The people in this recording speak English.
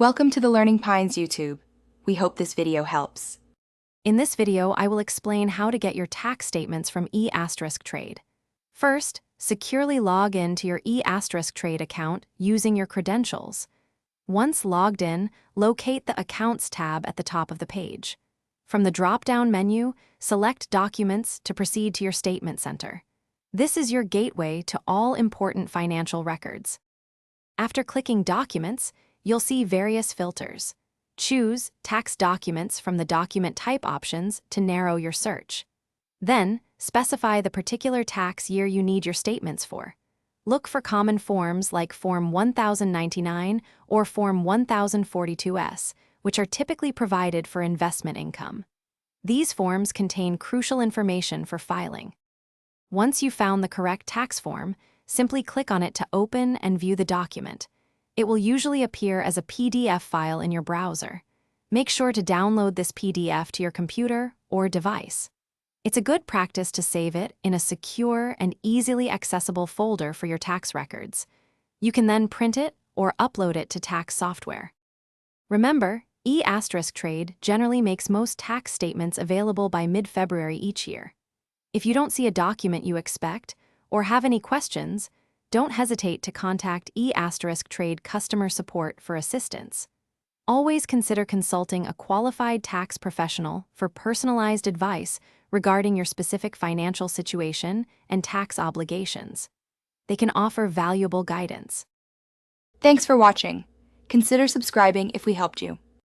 Welcome to the Learning Pines YouTube. We hope this video helps. In this video, I will explain how to get your tax statements from eTrade. First, securely log in to your eTrade account using your credentials. Once logged in, locate the Accounts tab at the top of the page. From the drop-down menu, select Documents to proceed to your Statement Center. This is your gateway to all important financial records. After clicking Documents, you'll see various filters. Choose Tax Documents from the document type options to narrow your search. Then, specify the particular tax year you need your statements for. Look for common forms like Form 1099 or Form 1042S, which are typically provided for investment income. These forms contain crucial information for filing. Once you've found the correct tax form, simply click on it to open and view the document. It will usually appear as a PDF file in your browser. Make sure to download this PDF to your computer or device. It's a good practice to save it in a secure and easily accessible folder for your tax records. You can then print it or upload it to tax software. Remember, eTrade generally makes most tax statements available by mid-February each year. If you don't see a document you expect or have any questions, don't hesitate to contact eTrade customer support for assistance. Always consider consulting a qualified tax professional for personalized advice regarding your specific financial situation and tax obligations. They can offer valuable guidance. Thanks for watching. Consider subscribing if we helped you.